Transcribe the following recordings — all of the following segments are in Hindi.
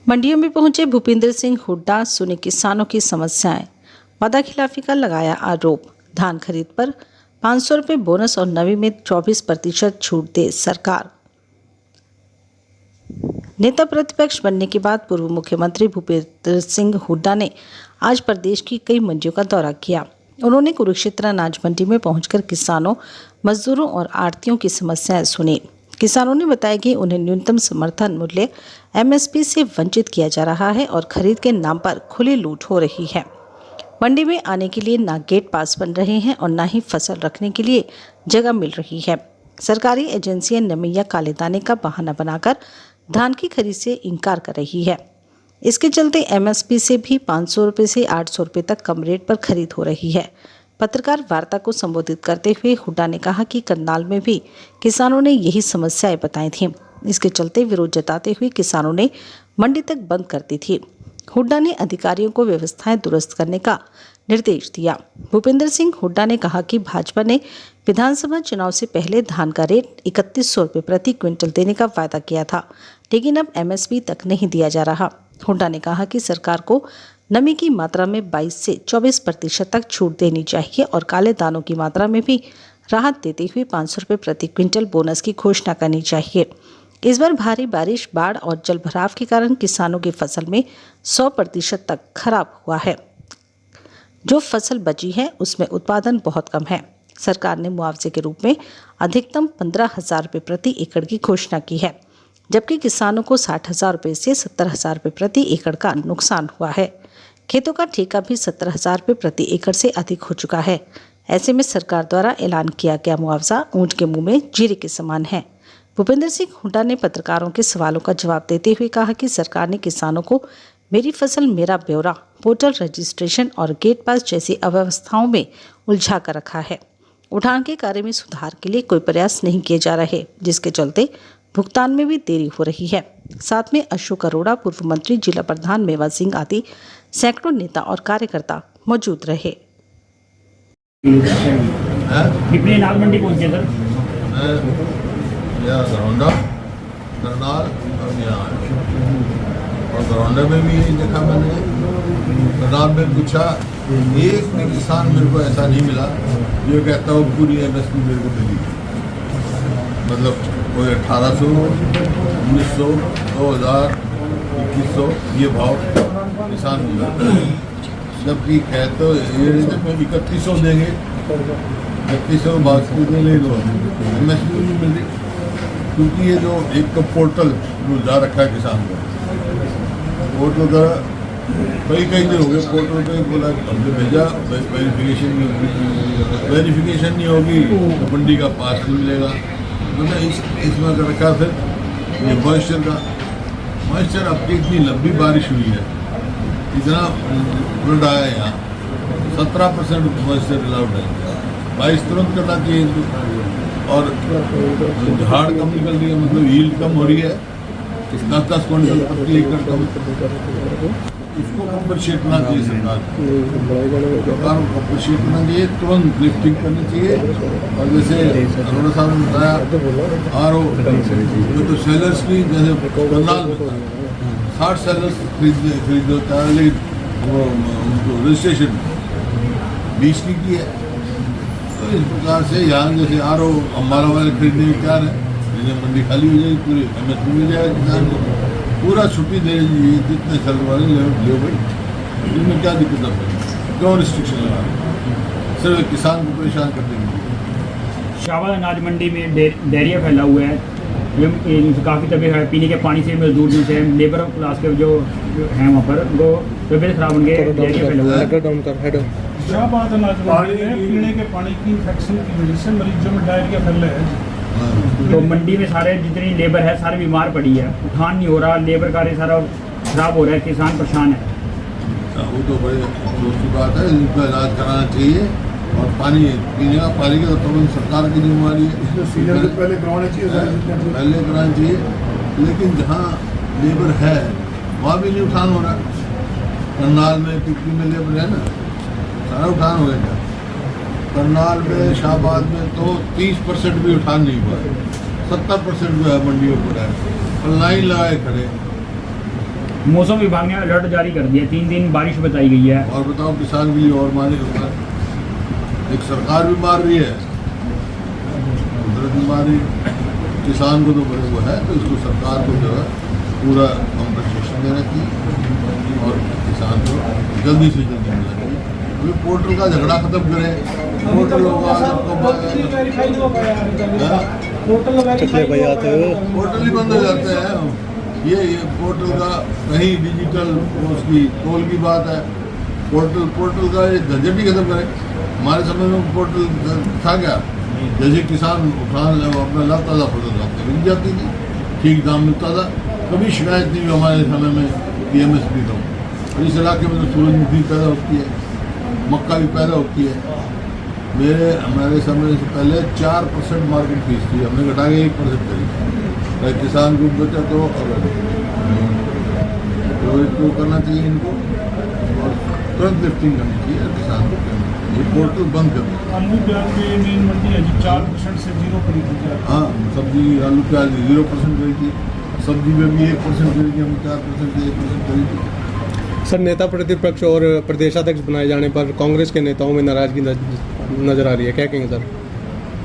मंडियों में पहुंचे भूपेंद्र सिंह हुड्डा, सुने किसानों की समस्याएं, वादाखिलाफी का लगाया आरोप। धान खरीद पर 500 रुपये बोनस और नवी में 24% छूट दे सरकार। नेता प्रतिपक्ष बनने के बाद पूर्व मुख्यमंत्री भूपेंद्र सिंह हुड्डा ने आज प्रदेश की कई मंडियों का दौरा किया। उन्होंने कुरुक्षेत्र अनाज मंडी में पहुंचकर किसानों, मजदूरों और आढ़तियों की समस्याएं सुनी। किसानों ने बताया कि उन्हें न्यूनतम समर्थन मूल्य एमएसपी से वंचित किया जा रहा है और खरीद के नाम पर खुली लूट हो रही है। मंडी में आने के लिए ना गेट पास बन रहे हैं और ना ही फसल रखने के लिए जगह मिल रही है। सरकारी एजेंसियां नमी या काले दाने का बहाना बनाकर धान की खरीद से इनकार कर रही है। इसके चलते एमएसपी से भी 500 रुपये से 800 रुपये तक कम रेट पर खरीद हो रही है। पत्रकार वार्ता को संबोधित करते हुए हुड्डा ने कहा कि करनाल में भी किसानों ने यही समस्याएं बताई थीं। इसके चलते विरोध जताते हुए किसानों ने मंडी तक बंद कर दी थी। हुड्डा ने अधिकारियों को व्यवस्थाएं दुरुस्त करने का निर्देश दिया। भूपेंद्र सिंह हुड्डा ने कहा कि भाजपा ने विधानसभा चुनाव से पहले धान का रेट 3100 रुपये प्रति क्विंटल देने का वायदा किया था, लेकिन अब एमएसपी तक नहीं दिया जा रहा। हुड्डा ने कहा कि सरकार को नमी की मात्रा में 22 से 24% तक छूट देनी चाहिए और काले दानों की मात्रा में भी राहत देते हुए 500 रुपये प्रति क्विंटल बोनस की घोषणा करनी चाहिए। इस बार भारी बारिश, बाढ़ और जलभराव के कारण किसानों की फसल में 100% तक खराब हुआ है। जो फसल बची है उसमें उत्पादन बहुत कम है। सरकार ने मुआवजे के रूप में अधिकतम 15,000 रुपये प्रति एकड़ की घोषणा की है, जबकि किसानों को 60,000 रुपये से 70,000 रुपये प्रति एकड़ का नुकसान हुआ है। खेतों का ठेका भी 70,000 रुपये प्रति एकड़ से अधिक हो चुका है। ऐसे में सरकार द्वारा ऐलान किया गया मुआवजा ऊंट के मुंह में जीरे के समान है। भूपेंद्र सिंह हुड्डा ने पत्रकारों के सवालों का जवाब देते हुए कहा कि सरकार ने किसानों को मेरी फसल मेरा ब्यौरा, पोर्टल रजिस्ट्रेशन और गेट पास जैसी अव्यवस्थाओं में उलझा कर रखा है। उठान के कार्य में सुधार के लिए कोई प्रयास नहीं किए जा रहे, जिसके चलते भुगतान में भी देरी हो रही है। साथ में अशोक अरोड़ा, पूर्व मंत्री, जिला प्रधान मेवा सिंह आदि सैकड़ों नेता और कार्यकर्ता मौजूद रहे। कितने नाल मंडी पहुंचे सर? दरौंदा, करनाल और यहाँ और दरौंदा में भी यही देखा मैंने। करनाल में पूछा, एक भी किसान मेरे को ऐसा नहीं मिला जो कहता हो पूरी एमएसपी मेरे को मिली। मतलब कोई 1800, 1900, 2000, 2100 ये भाव किसान मिला। जबकि कहते तो ये 3100 देंगे, 3100 बासठी दे ले लो, एमएसपी नहीं मिल रही। क्योंकि ये जो एक पोर्टल जो जा रखा है किसान को, पोर्टल का कई दिन हो गए, पोर्टल पे बोला हमने भेजा, वेरिफिकेशन नहीं होगी तो मंडी का पास नहीं मिलेगा। मतलब इसमें कर रखा। फिर ये मॉइस्चर अब की इतनी लंबी बारिश हुई है, इतना फ्लड आया यहाँ, 17% मॉइस्चर अलाउड है। 22 तुरंत करना चाहिए और झाड़ कम निकल रही है, मतलब यील्ड कम हो रही है, 10-10 क्विंटल प्रति एकड़ कम। इसको कंपनसेट करना चाहिए सरकार को कंपनसेट करना चाहिए, तुरंत लिफ्टिंग करनी चाहिए। और जैसे अरोड़ा साहब ने बताया आरओ तो सेलर्स की, जैसे करनाल में 60 सेलर्स खरीद होता है, लेकिन वो उनको रजिस्ट्रेशन 20 की है। तो इस प्रकार से यहाँ जैसे आरओ अम्बाला वाले खरीदने के तैयार है, मंडी खाली हो जाएगी, पूरी एमएसपी मिल जाएगा किसान को, पूरा छुट्टी दे दीजिए, जितने सेल वाले ले भाई, इनमें क्या दिक्कत है? क्यों रिस्ट्रिक्शन लगा रहे? सिर्फ किसान को परेशान कर देंगे। शाहबाद अनाज मंडी में डायरिया फैला हुआ है, काफ़ी तबीयत है, पीने के पानी से मजदूर जो है, लेबर क्लास के जो हैं वहाँ पर वो तबीयत खराब होंगे, डायरिया फैला हुआ है। शाहबाद अनाज मंडी में पीने के पानी की इन्फेक्शन की वजह से मरीजों में डायरिया फैला है। तो मंडी में सारे जितनी लेबर है सारी बीमार पड़ी है, उठान नहीं हो रहा, लेबर कार्य सारा खराब हो रहा है, किसान परेशान है। वो तो बड़े अफसोस की बात है, इनका इलाज कराना चाहिए। और पानी, पीने का पानी का तो सरकार की जिम्मेवारी है, पहले कराना चाहिए। लेकिन जहाँ लेबर है वहाँ भी नहीं उठान हो रहा। करनाल में, टिकरी में लेबर है ना, सारा उठान हो गया। करनाल में, शाहबाद में तो 30% भी उठान नहीं हुआ है, 70% जो है मंडियों पर है और लाइन लगाए खड़े। मौसम विभाग ने अलर्ट जारी कर दिया, 3 दिन बारिश बताई गई है। और बताओ किसान के लिए और मारे होता है। एक सरकार भी मार रही है, कुदरत भी मार रही है, किसान को तो बड़े वो है, तो इसको सरकार को जो है पूरा कॉम्पनसेशन देना चाहिए और किसान को जल्दी से जल्दी मिलना चाहिए। अभी पोर्टल का झगड़ा खत्म करें, पोर्टल होगा पोर्टल ही बंद हो जाते हैं। ये पोर्टल का कहीं डिजिटल उसकी टोल की बात है, पोर्टल का ये झंझट ही खत्म करें। हमारे समय में पोर्टल था क्या, जैसे किसान उठान अपना लगता था फसल लगता मिल जाती थी, ठीक दाम मिलता था, कभी शिकायत नहीं हुई हमारे समय में PMSP का। और इस इलाके में तो सूरजमुखी पैदा होती है, मक्का भी पैदा होती है। हमारे समय से पहले 4% मार्केट फीस थी, हमने घटा के 1% करी। किसान को बचा तो इसको करना चाहिए इनको, और तुरंत लिफ्टिंग करनी चाहिए किसान को। ये पोर्टल बंद कर दो। आलू प्याज की मेन मंडी है जी, 4% से 0 पर ही हाँ, सब्जी आलू प्याज 0% करी थी, सब्जी में भी 1% करी थी, हम 4% से 1% करी थी। सर, नेता प्रतिपक्ष और प्रदेशाध्यक्ष बनाए जाने पर कांग्रेस के नेताओं में नाराजगी नजर आ रही है, क्या कहेंगे सर?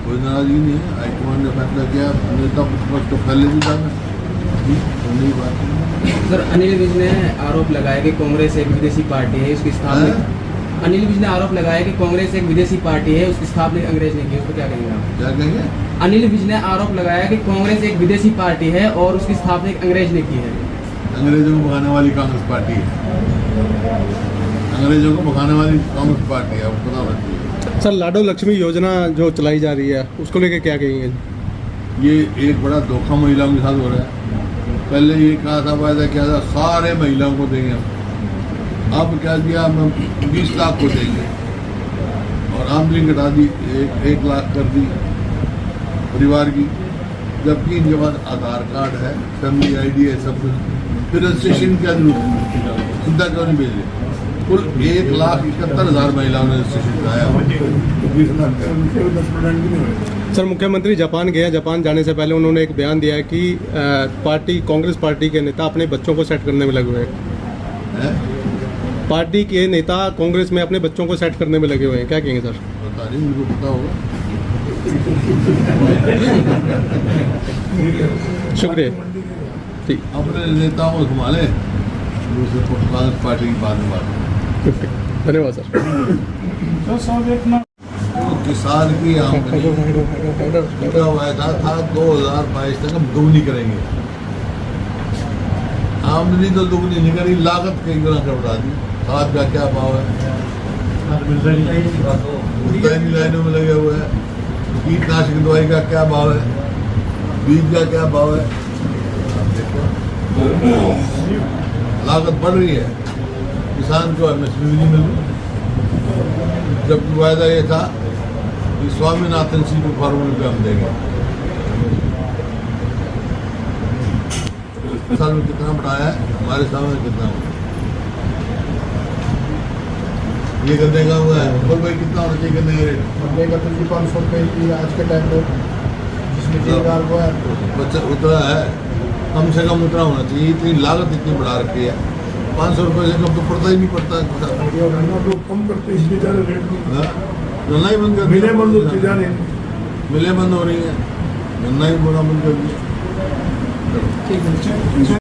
कोई नाराजगी नहीं है, हाईकमान ने फैसला किया, नेता प्रतिपक्ष को फैले भी जाना नहीं बात है। सर, अनिल विज ने आरोप लगाया कि कांग्रेस एक विदेशी पार्टी है, उसकी स्थापना अनिल विज ने आरोप लगाया कि कांग्रेस एक विदेशी पार्टी है, उसकी स्थापना अंग्रेज ने की, उसको क्या कहेंगे आप? क्या कहेंगे? अनिल विज ने आरोप लगाया कि कांग्रेस एक विदेशी पार्टी है और उसकी स्थापना एक अंग्रेज ने की है। अंग्रेजों को भगाने वाली कांग्रेस पार्टी है, अंग्रेजों को भगाने वाली कांग्रेस पार्टी है, आपको पता होना चाहिए। सर, लाडो लक्ष्मी योजना जो चलाई जा रही है उसको लेकर क्या कहेंगे? ये एक बड़ा धोखा महिलाओं के साथ हो रहा है। पहले ये कहा था, वायदा किया था सारे महिलाओं को देंगे, अब क्या दिया, हम 20 लाख को देंगे और आमदनी घटा दी, 1 लाख कर दी परिवार की, जबकि इनके पास आधार कार्ड है, फैमिली ID है, सब कुछ, फिर रजिस्ट्रेशन क्या जरूरत है, सीधा क्यों नहीं भेजे? कुल 1,71,000 महिलाओं ने रजिस्ट्रेशन कराया, 20 लाख का। सर, मुख्यमंत्री जापान गए, जापान जाने से पहले उन्होंने एक बयान दिया है कि कांग्रेस पार्टी के नेता अपने बच्चों को सेट करने में लगे हुए हैं। पार्टी के नेता कांग्रेस में अपने बच्चों को सेट करने में लगे हुए हैं, क्या कहेंगे सर? पता नहीं, मुझको पता होगा। शुक्रिया, ठीक, अपने नेताओं को संभाले, दूसरे कांग्रेस पार्टी की बाद में बात। धन्यवाद सर। तो सब एक ना तो किसान की आमदनी का वायदा था 2022 तक हम दोगुनी करेंगे, आमदनी तो दोगुनी नहीं करी, लागत कई गुना कर बढ़ा दी। खाद का क्या भाव है, लाइनों में लगे हुए हैं, कीटनाशक दवाई का क्या भाव है, बीज का क्या भाव है, लागत बढ़ रही है, किसान को MSP भी नहीं मिल रही। जबकि वायदा ये था कि स्वामीनाथन सिंह को फार्मूले पे हम देंगे। साल में कितना बढ़ाया है, हमारे सामने कितना हुआ, ये गन्ने का हुआ है, बोल भाई कितना होना चाहिए गन्ने का रेट? गन्ने का तो 500 रुपये की आज के टाइम में, जिसमें 3,000 हुआ है बच्चा उतना है, कम से कम उतना होना चाहिए। इतनी लागत इतनी बढ़ा रखी है, 500 रुपये से कम तो पड़ता ही नहीं पड़ता है। गन्ना तो कम करते इसलिए ज़्यादा रेट गन्ना ही बंद कर दिया, मिले बंद होती जा रही है। मिलें बंद हो रही है, गन्ना ही बंद कर दिया।